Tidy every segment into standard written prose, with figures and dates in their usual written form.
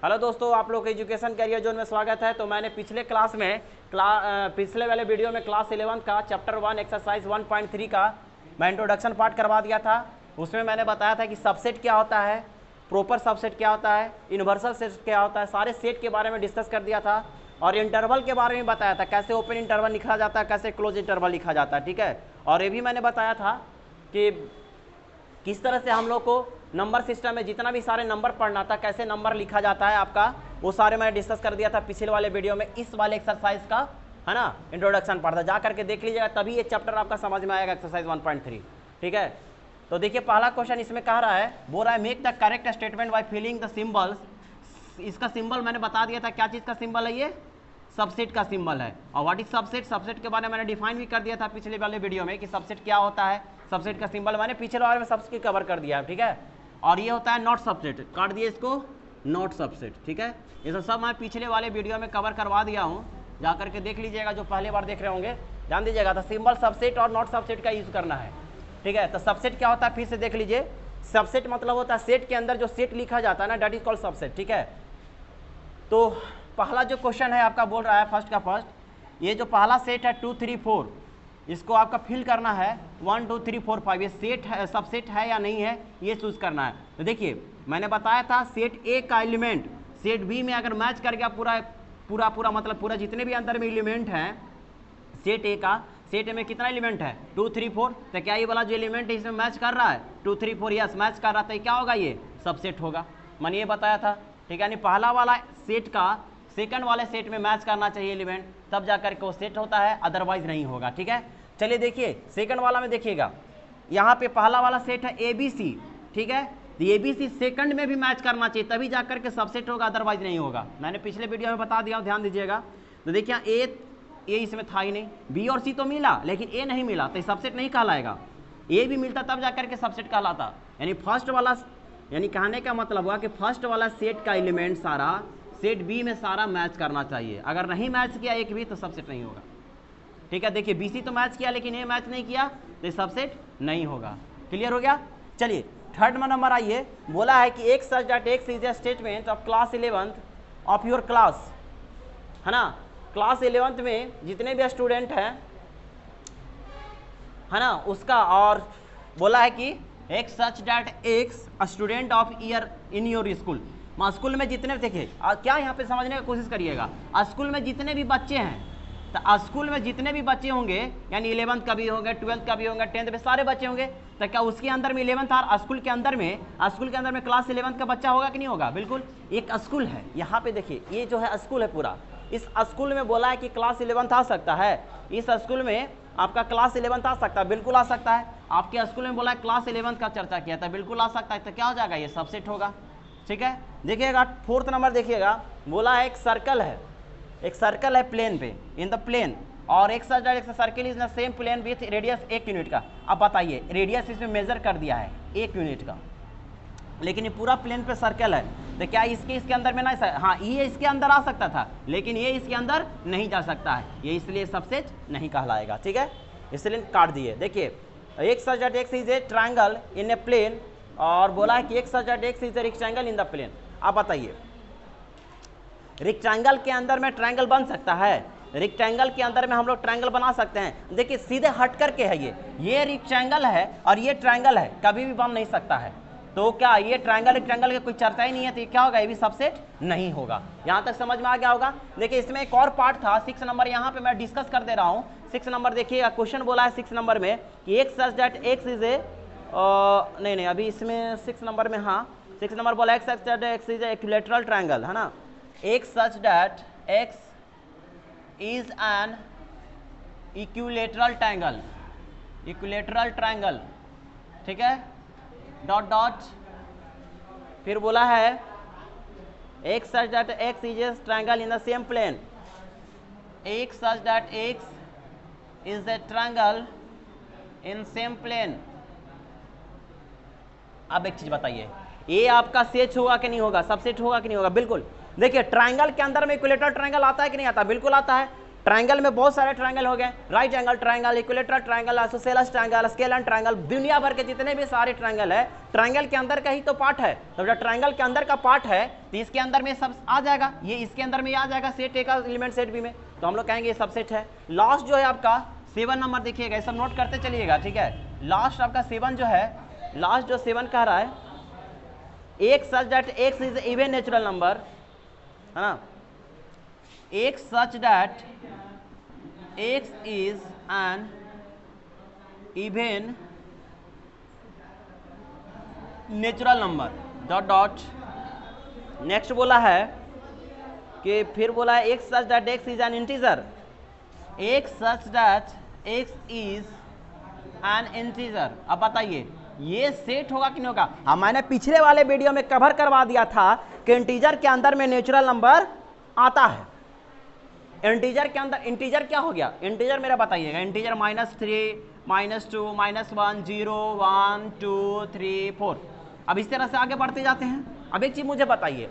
Hello दोस्तों, आप लोग के एजुकेशन कैरियर जोन में स्वागत है। तो मैंने पिछले क्लास में पिछले वाले वीडियो में क्लास 11 का चैप्टर 1 एक्सरसाइज 1.3 का मैं इंट्रोडक्शन पार्ट करवा दिया था। उसमें मैंने बताया था कि सबसेट क्या होता है, प्रॉपर सबसेट क्या होता है, यूनिवर्सल सेट क्या होता है, सारे सेट के बारे में डिस्कस कर दिया था। और इंटरवल के बारे में बताया था, कैसे ओपन इंटरवल लिखा जाता है, कैसे क्लोज इंटरवल लिखा जाता है, ठीक है। और ये भी मैंने बताया था कि किस तरह से हम लोग को नंबर सिस्टम में जितना भी सारे नंबर पढ़ना था, कैसे नंबर लिखा जाता है आपका, वो सारे मैंने डिस्कस कर दिया था पिछले वाले वीडियो में। इस वाले एक्सरसाइज का है ना इंट्रोडक्शन पढ़ता, जा करके देख लीजिएगा, तभी ये चैप्टर आपका समझ में आएगा, एक्सरसाइज 1.3, ठीक है। तो देखिए पहला क्वेश्चन इसमें कह रहा है, बोल रहा है make the correct statement by filling the symbols. इसका सिंबल मैंने बता दिया था, क्या चीज़ का सिंबल है, ये सबसेट का सिंबल है। और व्हाट इज सबसेट, सबसेट के बारे में मैंने डिफाइन भी कर दिया था पिछले वाले वीडियो में कि सबसेट क्या होता है। सबसेट का सिंबल मैंने पिछले वाले में सबसे कवर कर दिया है, ठीक है। और ये होता है नॉट सबसेट, काट दिए इसको, नॉट सबसेट, ठीक है। ये सब मैं पिछले वाले वीडियो में कवर करवा दिया हूँ, जा करके देख लीजिएगा जो पहले बार देख रहे होंगे, ध्यान दीजिएगा। तो सिंबल सबसेट और नॉट सबसेट का यूज करना है, ठीक है। तो सबसेट क्या होता है फिर से देख लीजिए। सबसेट मतलब होता है सेट के अंदर जो सेट लिखा जाता है ना, दैट इज कॉल्ड सबसेट, ठीक है। तो पहला जो क्वेश्चन है आपका बोल रहा है फर्स्ट का फर्स्ट, ये जो पहला सेट है 2 3 4, इसको आपका फिल करना है 1 2 3 4 5, ये सेट है, सबसेट है या नहीं है, ये चूज करना है। तो देखिए मैंने बताया था सेट ए का एलिमेंट सेट बी में अगर मैच कर गया पूरा मतलब पूरा जितने भी अंदर में एलिमेंट हैं सेट ए का, सेट ए में कितना एलिमेंट है 2 3 4, तो क्या ये वाला जो एलिमेंट है इसमें मैच कर रहा है 2 3 4, यस मैच कर रहा था, क्या होगा, ये सबसेट होगा। मैंने ये बताया था, ठीक है। यानी पहला वाला सेट का सेकंड वाले सेट में मैच करना चाहिए एलिमेंट, तब जाकर के वो सेट होता है, अदरवाइज नहीं होगा, ठीक है। चलिए देखिए सेकंड वाला में देखिएगा, यहाँ पे पहला वाला सेट है ए बी सी, ठीक है। तो ए बी सी सेकंड में भी मैच करना चाहिए, तभी जाकर के सबसेट होगा, अदरवाइज नहीं होगा। मैंने पिछले वीडियो में बता दिया, ध्यान दीजिएगा। तो देखिए ए इसमें था ही नहीं, बी और सी तो मिला लेकिन ए नहीं मिला, तो सबसेट नहीं कहलाएगा। ए भी मिलता तब जाकर के सबसेट कहलाता। यानी फर्स्ट वाला, यानी कहने का मतलब हुआ कि फर्स्ट वाला सेट का एलिमेंट सारा सेट बी में सारा मैच करना चाहिए। अगर नहीं मैच किया एक भी तो सबसेट नहीं होगा, ठीक है। देखिए बी सी तो मैच किया लेकिन ए मैच नहीं किया, तो सबसेट नहीं होगा। क्लियर हो गया। चलिए थर्ड में नंबर आइए, बोला है कि एक such that x is A statement of class 11 of your class, है ना। क्लास 11 में जितने भी स्टूडेंट हैं, है ना, उसका, और बोला है कि एक such that x student of year in your school. School में जितने, देखिए क्या यहाँ पे समझने की कोशिश करिएगा, स्कूल में जितने भी बच्चे हैं, तो स्कूल में जितने भी बच्चे होंगे, यानी 11th का भी होंगे, 12th का भी होंगे, 10th में सारे बच्चे होंगे, तो क्या उसके अंदर में 11th और स्कूल के अंदर में क्लास 11th का बच्चा होगा कि नहीं होगा, बिल्कुल। एक स्कूल है, यहाँ पे देखिए ये जो है स्कूल है पूरा, इस स्कूल में बोला है कि क्लास 11th आ सकता है, इस स्कूल में आपका क्लास 11th आ सकता है, बिल्कुल आ सकता है। आपके स्कूल में बोला है क्लास 11th का चर्चा किया था, बिल्कुल आ सकता है, तो क्या हो जाएगा, ये सबसेट होगा, ठीक है। देखिएगा फोर्थ नंबर देखिएगा, बोला है एक सर्कल है, एक सर्कल है प्लेन पे, इन द प्लेन, और एक circle is the same plane with radius 1 unit का। अब बताइए रेडियस इसमें मेजर कर दिया है 1 यूनिट का, लेकिन ये पूरा प्लेन पे सर्कल है, तो क्या इसके अंदर में नहीं, हाँ ये इसके अंदर आ सकता था लेकिन ये इसके अंदर नहीं जा सकता है, ये इसलिए सबसेट नहीं कहलाएगा, ठीक है, इसलिए काट दिए। देखिए एक such that x is a triangle in a plane, और बोला है कि एक such that x is a rectangle in the plane. आप बताइए रेक्टेंगल के अंदर में ट्रायंगल बन सकता है, रेक्टेंगल के अंदर में हम लोग ट्रायंगल बना सकते हैं। देखिए सीधे हट करके है, ये रेक्टेंगल है और ये ट्रायंगल है, कभी भी बन नहीं सकता है। तो क्या ये ट्रायंगल रेक्टेंगल की कोई चर्चा ही नहीं है, तो ये क्या होगा, ये भी सबसेट नहीं होगा। यहाँ तक समझ में आ गया होगा। देखिए इसमें एक और पार्ट था 6 नंबर, यहाँ पे मैं डिस्कस कर दे रहा हूँ। 6 नंबर देखिएगा, क्वेश्चन बोला है 6 नंबर में कि एक सच दैट एक्स इज ए, नहीं अभी इसमें 6 नंबर में, हाँ 6 नंबर बोला x such that x is a equilateral triangle, है ना। X such that x is an equilateral triangle, equilateral triangle, ठीक है, डॉट डॉट, फिर बोला है x such that x is a triangle in the same plane, x such that x is a triangle in same plane. अब एक चीज बताइए, ये आपका सेट होगा कि नहीं होगा, सबसेट होगा कि नहीं होगा, बिल्कुल। देखिए ट्रायंगल के अंदर में इक्विलैटरल ट्रायंगल आता है कि नहीं आता, बिल्कुल आता है। ट्रायंगल में बहुत सारे ट्रायंगल हो गए, right angle triangle, equilateral triangle, isosceles triangle, scalene triangle, दुनिया भर के जितने भी सारे ट्रायंगल है, ट्रायंगल के अंदर का ही तो पार्ट है। तो जब ट्रायंगल के अंदर का पार्ट है तो इसके अंदर में सब आ जाएगा, ये इसके अंदर में आ जाएगा, सेट ए का एलिमेंट सेट बी में, तो हम लोग कहेंगे ये सबसेट है। लास्ट जो है आपका 7 नंबर देखिएगा, ये सब नोट करते चलिएगा, ठीक है। लास्ट आपका 7 जो है, लास्ट जो 7 कह रहा है, x such that x is even natural number, है ना, x such that x is an even natural number dot dot. Next बोला है कि फिर बोला है x such that x is an integer, x such that x is an integer. अब बताइए ये सेट होगा कि नहीं होगा? हाँ, मैंने पिछले वाले वीडियो में कवर करवा दिया था कि इंटीजर के अंदर में नेचुरल नंबर आता है। इंटीजर के अंदर इंटीजर क्या हो गया? इंटीजर मेरा बताइएगा, इंटीजर -3, -2, -1, 0, 1, 2, 3, 4, अब इस तरह से आगे बढ़ते जाते हैं। अब एक चीज मुझे बताइए,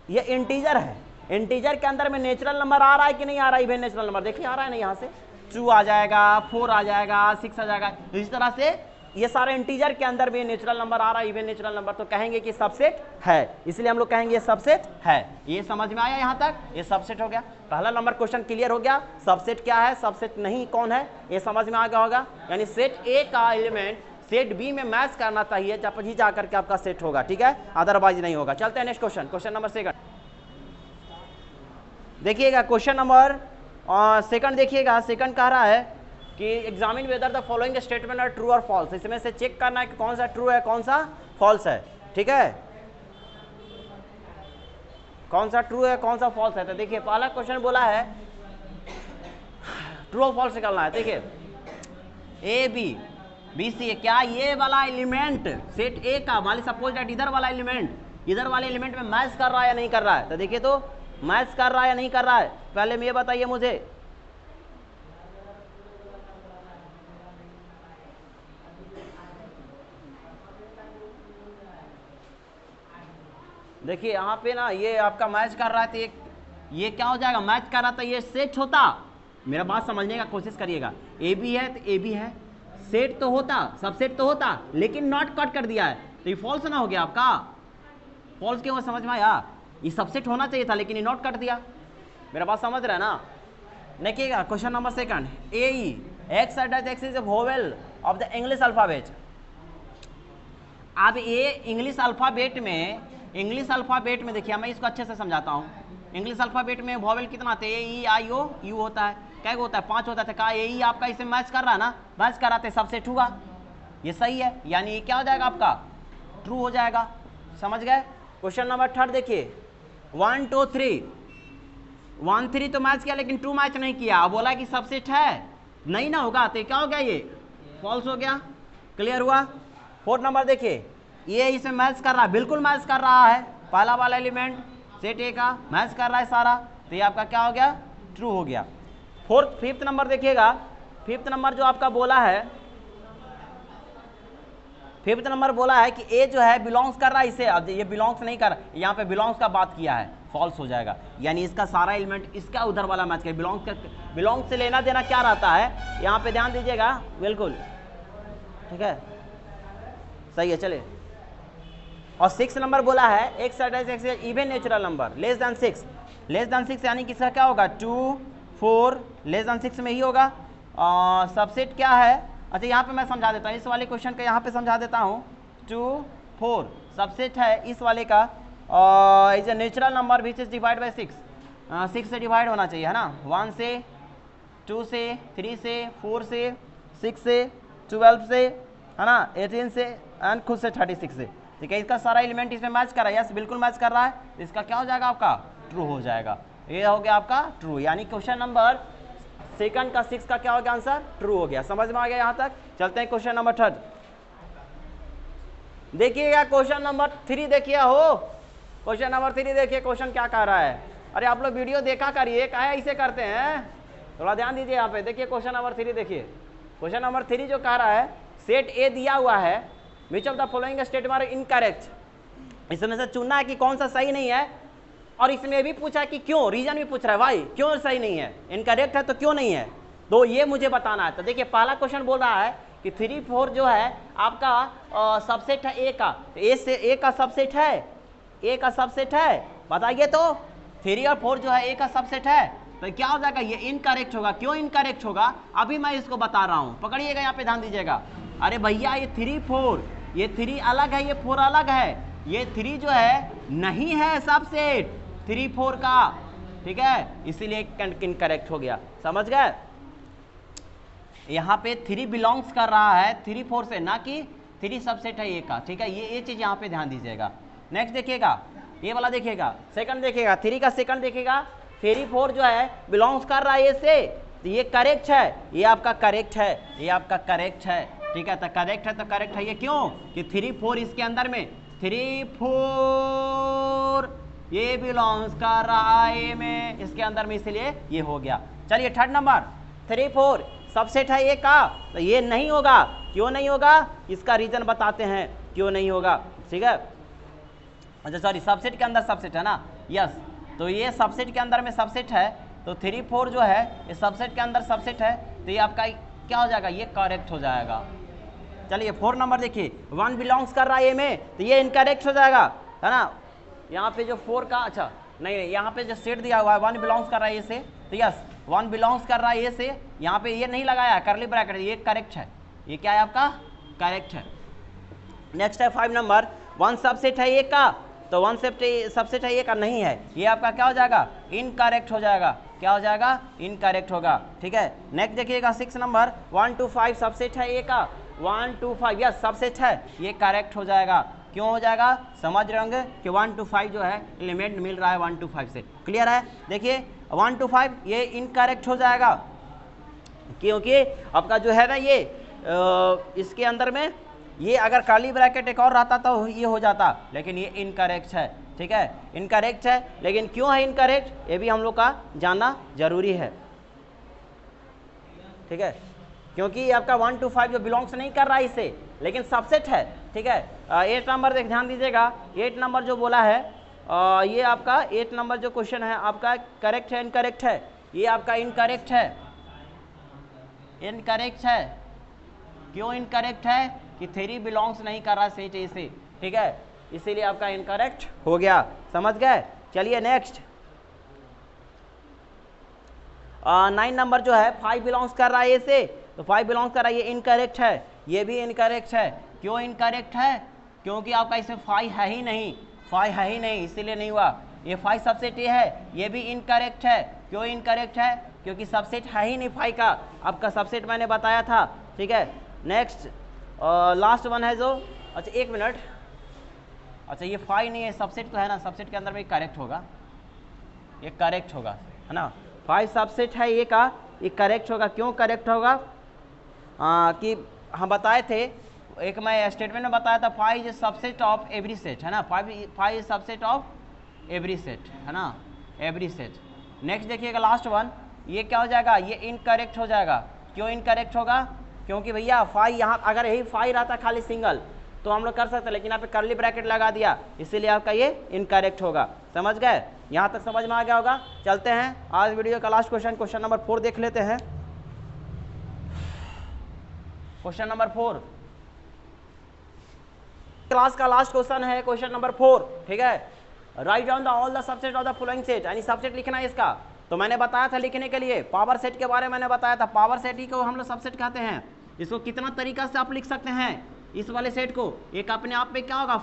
ये इंटीजर है, इंटीजर के अंदर में नेचुरल नंबर आ रहा है कि नहीं आ रहा है? इवन नेचुरल नंबर देखिए आ रहा है ना, यहाँ से 2 आ जाएगा, 4 आ जाएगा, 6 आ जाएगा, इस तरह से ये सारे इंटीजर के अंदर भी नेचुरल नंबर आ रहा है, इवन नेचुरल नंबर, तो कहेंगे कि सबसेट है, इसलिए हम लोग कहेंगे ये सबसेट है। ये समझ में आया यहाँ तक? ये सबसेट हो गया। पहला नंबर क्वेश्चन क्लियर हो गया, सबसेट क्या है, सबसेट नहीं कौन है, ये समझ में आ गया होगा। यानी सेट ए का एलिमेंट सेट बी में मैच करना चाहिए, जब ही जाकर के आपका सेट होगा, ठीक है, अदरवाइज नहीं होगा। चलते हैं नेक्स्ट क्वेश्चन, क्वेश्चन नंबर 2 देखिएगा। क्वेश्चन नंबर 2 देखिएगा, 2 कह रहा है कि examine whether the following statement are true और फॉल्स। इसमें से चेक करना है कि कौन सा ट्रू है कौन सा फॉल्स है, ठीक है, कौन सा ट्रू है कौन सा फॉल्स है। तो देखिए पहला क्वेश्चन बोला है ट्रू और फॉल्स निकालना है। देखिए ए बी सी, क्या ये वाला एलिमेंट सेट ए का, मान ली सपोज दैट इधर वाला एलिमेंट में मैच कर रहा है या नहीं कर रहा है? तो देखिए तो मैच कर रहा है या नहीं कर रहा है, पहले में ये बताइए मुझे। देखिए यहाँ पे ना ये आपका मैच कर रहा है, तो ये क्या हो जाएगा, मैच कर रहा था, ये सेट होता। मेरा बात समझने का कोशिश करिएगा, ए बी है तो ए बी है, सेट तो होता, सबसेट तो होता, लेकिन नॉट कट कर दिया है, तो ये फॉल्स ना हो गया आपका। फॉल्स क्यों, समझ में आया? ये सबसेट होना चाहिए था लेकिन ये नॉट कट दिया। मेरा बात समझ रहा है ना? देखिएगा question number 2, A E x is a vowel of the English alphabet. अब ये इंग्लिश अल्फाबेट में देखिए, मैं इसको अच्छे से समझाता हूँ। इंग्लिश अल्फाबेट में वोवेल कितना आते हैं? ए ई आई ओ यू होता है, क्या होता है? 5 होता है। कहा ए ई आपका इसे मैच कर रहा है ना, मैच कराते सबसेट हुआ, ये सही है, यानी ये क्या हो जाएगा आपका, ट्रू हो जाएगा। समझ गए? क्वेश्चन नंबर 3 देखिए, 1 2 3, 1 3 तो मैच किया लेकिन 2 मैच नहीं किया। अब बोला कि सबसेट है, नहीं ना होगा, तो क्या हो गया, ये फॉल्स हो गया। क्लियर हुआ? 4 नंबर देखिए, ये इसे मैच कर रहा है, बिल्कुल मैच कर रहा है, पहला वाला एलिमेंट सेट ए का मैच कर रहा है सारा, तो ये आपका क्या हो गया, ट्रू हो गया। 5th नंबर देखिएगा, 5th नंबर जो आपका बोला है, 5th नंबर बोला है कि ए जो है बिलोंग्स कर रहा है इसे, अब ये बिलोंग्स नहीं कर, यहाँ पे बिलोंग्स का बात किया है, फॉल्स हो जाएगा। यानी इसका सारा एलिमेंट इसका उधर वाला मैच कर, बिलोंग्स से लेना देना क्या रहता है, यहाँ पे ध्यान दीजिएगा, बिल्कुल ठीक है, सही है। चलिए, और 6 नंबर बोला है x even natural number less than 6 यानी किसका क्या होगा, 2 4 लेस देन 6 में ही होगा। सबसेट क्या है, अच्छा यहाँ पे मैं समझा देता हूँ, इस वाले क्वेश्चन का यहाँ पे समझा देता हूँ। 2 4 सबसेट है इस वाले का, is a natural number which is divide by 6 से डिवाइड होना चाहिए, है ना, 1 से 2 से 3 से 4 से 6 से 12 से, है ना, 18 से एंड खुद से 36 से, ठीक है। इसका सारा एलिमेंट इसमें मैच कर रहा है, यस बिल्कुल मैच कर रहा है, इसका क्या हो जाएगा आपका, ट्रू हो जाएगा। ये हो गया आपका ट्रू, यानी क्वेश्चन नंबर 2 का 6 का क्या हो गया आंसर, ट्रू हो गया। समझ में आ गया यहाँ तक? चलते हैं क्वेश्चन नंबर 3 देखिएगा। क्वेश्चन नंबर 3 देखिए, हो क्वेश्चन नंबर 3 देखिए, क्वेश्चन क्या कह रहा है। अरे आप लोग वीडियो देखा करिए, काहे ऐसे करते हैं, थोड़ा ध्यान दीजिए यहाँ पे। देखिए क्वेश्चन नंबर 3 देखिए, क्वेश्चन नंबर 3 जो कह रहा है, सेट ए दिया हुआ है, which of the following statement are incorrect. इसमें से चुनना है कि कौन सा सही नहीं है, और इसमें भी पूछा कि क्यों, रीजन भी पूछ रहा है भाई क्यों सही नहीं है, इनकरेक्ट है तो क्यों नहीं है, तो ये मुझे बताना है। तो देखिए पहला क्वेश्चन बोल रहा है कि 3 4 जो है आपका सबसेट है ए का, ए से ए का सबसेट है, ए का सबसेट है, बताइए तो 3 और 4 जो है ए का सबसेट है, तो क्या हो जाएगा, ये इनकरेक्ट होगा। क्यों इनकरेक्ट होगा अभी मैं इसको बता रहा हूं, पकड़िएगा यहाँ पे ध्यान दीजिएगा। अरे भैया ये 3 4, ये 3 अलग है, ये 4 अलग है, ये 3 जो है नहीं है सबसेट 3 4 का, ठीक है, इसीलिए इनकरेक्ट हो गया, समझ गए। यहाँ पे 3 बिलोंग्स कर रहा है 3 4 से, ना कि 3 सबसेट है ए का, ठीक है, ये चीज यहाँ पे ध्यान दीजिएगा। नेक्स्ट देखिएगा, ये वाला देखिएगा, सेकंड देखिएगा, 3 का सेकंड देखिएगा, 3 4 जो है बिलोंग्स कर रहा है ए से, तो ये करेक्ट है, ये आपका करेक्ट है, ये आपका करेक्ट है, ठीक है, तो करेक्ट है, तो करेक्ट है ये क्यों कि 3 4 इसके अंदर में 3 4 ये बिलोंग्स कर रहा है ए में, इसके अंदर में, इसलिए ये हो गया। चलिए थर्ड नंबर 3 4 सबसेट है ए का, तो ये नहीं होगा, क्यों नहीं होगा, इसका रीजन बताते हैं क्यों नहीं होगा, ठीक है। अच्छा सॉरी, सबसेट के अंदर सबसेट है ना, यस, तो ये सबसेट के अंदर में सबसेट है, तो 3 4 जो है ये सबसेट के अंदर सबसेट है, तो ये आपका क्या हो जाएगा, ये करेक्ट हो जाएगा। चलिए 4 नंबर देखिए, 1 बिलोंग्स कर रहा है ए में, तो ये इनकरेक्ट हो जाएगा, है ना। यहाँ पे जो 4 का, अच्छा नहीं, यहाँ पे जो सेट दिया हुआ है 1 बिलोंग्स कर रहा है ए से, तो यस 1 बिलोंग्स कर रहा है ए से, यहाँ पे ये नहीं लगाया करली ब्रैकेट, ये करेक्ट है, ये क्या है आपका करेक्ट है। नेक्स्ट है 5 नंबर, 1 सबसेट है ए का, तो 1 सबसेट है ए का नहीं है, ये आपका क्या हो जाएगा, इनकरेक्ट हो जाएगा, क्या हो जाएगा, इनकरेक्ट होगा, ठीक है। नेक्स्ट देखिएगा 6 नंबर, 1 2 5 सबसेट है ए का, 1 2 5 यस सबसेट है, ये करेक्ट हो जाएगा, क्यों हो जाएगा, समझ रहे होंगे कि 1 2 5 जो है एलिमेंट मिल रहा है 1 2 5 से, क्लियर है। देखिए 1 2 5 ये इनकरेक्ट हो जाएगा, क्योंकि आपका जो है ना ये इसके अंदर में ये अगर कर्ली ब्रैकेट एक और रहता तो ये हो जाता, लेकिन ये इनकरेक्ट है, ठीक है, इनकरेक्ट है। लेकिन क्यों है इनकरेक्ट, ये भी हम लोग का जानना जरूरी है, ठीक है, क्योंकि ये आपका 1 2 5 जो बिलोंग्स नहीं कर रहा है इसे, लेकिन सबसेट है, ठीक है। 8 नंबर देख ध्यान दीजिएगा, 8 नंबर जो बोला है ये आपका 8 नंबर जो क्वेश्चन है आपका करेक्ट है इनकरेक्ट है, ये आपका इनकरेक्ट है, इनकरेक्ट है। क्यों इनकरेक्ट है कि 3 बिलोंग्स नहीं कर रहा सेट ए से, ठीक है, इसीलिए आपका इनकरेक्ट हो गया, समझ गए। चलिए नेक्स्ट 9 नंबर जो है 5 बिलोंग्स कर रहा है ए से, तो 5 बिलोंग्स कर रहा है, ये इनकरेक्ट है, ये भी इनकरेक्ट है। क्यों इनकरेक्ट है, क्योंकि आपका इसमें 5 है ही नहीं, 5 है ही नहीं, इसीलिए नहीं हुआ। ये 5 सबसेट ए है, ये भी इनकरेक्ट है। क्यों इनकरेक्ट है, क्योंकि सबसेट है ही नहीं 5 का, आपका सबसेट मैंने बताया था, ठीक है। नेक्स्ट लास्ट वन है जो, अच्छा 1 मिनट, अच्छा ये 5 नहीं है, सबसेट तो है ना, सबसेट के अंदर में करेक्ट होगा, ये करेक्ट होगा, है ना, 5 सबसेट है ये का, ये करेक्ट होगा। क्यों करेक्ट होगा कि हम बताए थे, एक मैं स्टेटमेंट में बताया था 5 is subset of every set, है ना, 5 is subset of every set, है ना, एवरी सेट। नेक्स्ट देखिएगा लास्ट वन, ये क्या हो जाएगा, ये इनकरेक्ट हो जाएगा। क्यों इनकरेक्ट होगा, क्योंकि भैया 5 यहाँ अगर यही 5 रहता खाली सिंगल तो हम लोग कर सकते, लेकिन यहाँ पे कर्ली ब्रैकेट लगा दिया, इसीलिए आपका ये इनकरेक्ट होगा, समझ गए। यहाँ तक समझ में आ गया होगा। चलते हैं आज वीडियो का लास्ट क्वेश्चन, क्वेश्चन नंबर 4 देख लेते हैं। क्वेश्चन नंबर 4 क्लास का लास्ट क्वेश्चन है, क्वेश्चन नंबर 4, ठीक है। Write down the all the subset of the following set, यानी सबसेट लिखना है इसका। तो मैंने बताया था लिखने के लिए, पावर सेट के बारे में मैंने बताया था, पावर सेट ही को हम लोग सबसेट कहते हैं। इसको कितना तरीका से आप लिख सकते हैं, इस वाले सेट को, एक अपने आप में क्या होगा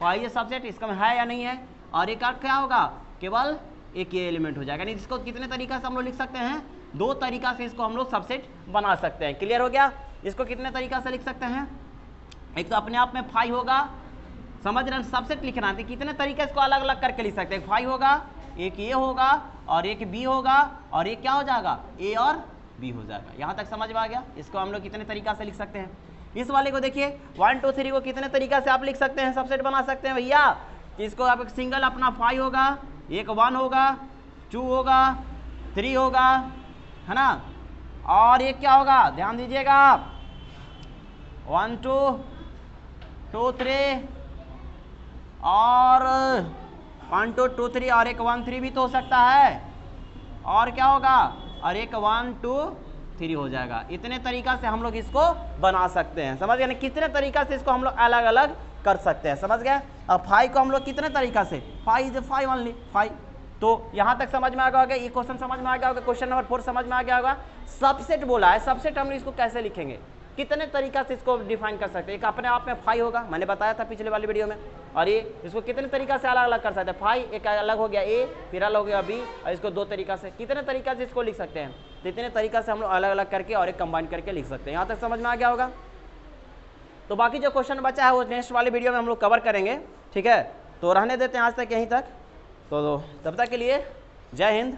5 ये सबसेट इसका में है या नहीं है, और एक क्या होगा केवल एक ये एलिमेंट हो जाएगा। यानी इसको कितने तरीका से हम लोग लिख सकते हैं, 2 तरीका से इसको हम लोग सबसेट बना सकते हैं। क्लियर हो गया। इसको कितने तरीका से लिख सकते हैं, एक तो अपने आप में 5 होगा, समझ रहे हैं, सबसेट लिखना है, कितने तरीके इसको अलग अलग करके लिख सकते हैं। 5 होगा, एक ये होगा और एक बी होगा, और एक क्या हो जाएगा ए और बी हो जाएगा। यहाँ तक समझ में आ गया। इसको हम लोग कितने तरीका से लिख सकते हैं। इस वाले को देखिए 1 2 3 को कितने तरीका से आप लिख सकते हैं, सबसेट बना सकते हैं भैया। इसको आप एक सिंगल अपना 5 होगा, एक 1 होगा, 2 होगा, 3 होगा, है ना, और एक क्या होगा ध्यान दीजिएगा 1 2 2 3 और 1 2 2 3 और एक 1 3 भी तो हो सकता है, और क्या होगा, और एक 1 2 3 हो जाएगा। इतने तरीका से हम लोग इसको बना सकते हैं, समझ गए ना, कितने तरीका से इसको हम लोग अलग अलग कर सकते हैं, समझ गए। अब 5 को हम लोग कितने तरीका से, 5 इज 5 ओनली 5। तो यहाँ तक समझ में आ गया होगा, ये क्वेश्चन समझ में आ गया होगा, क्वेश्चन नंबर 4 समझ में आ गया होगा। सबसेट बोला है, सबसेट हम इसको कैसे लिखेंगे, कितने तरीका से इसको डिफाइन कर सकते हैं। एक अपने आप में 5 होगा, मैंने बताया था पिछले वाली वीडियो में, और ये इसको कितने तरीका से अलग अलग कर सकते हैं। 5 एक अलग हो गया ए, फिर अलग हो गया बी, और इसको 2 तरीका से, कितने तरीका से इसको लिख सकते हैं। तो इतने तरीका से हम लोग अलग अलग करके और एक कंबाइन करके लिख सकते हैं। यहाँ तक समझ में आ गया होगा। तो बाकी जो क्वेश्चन बचा है वो नेक्स्ट वाली वीडियो में हम लोग कवर करेंगे, ठीक है। तो रहने देते हैं आज तक यहीं तक। तो तब तक के लिए जय हिंद।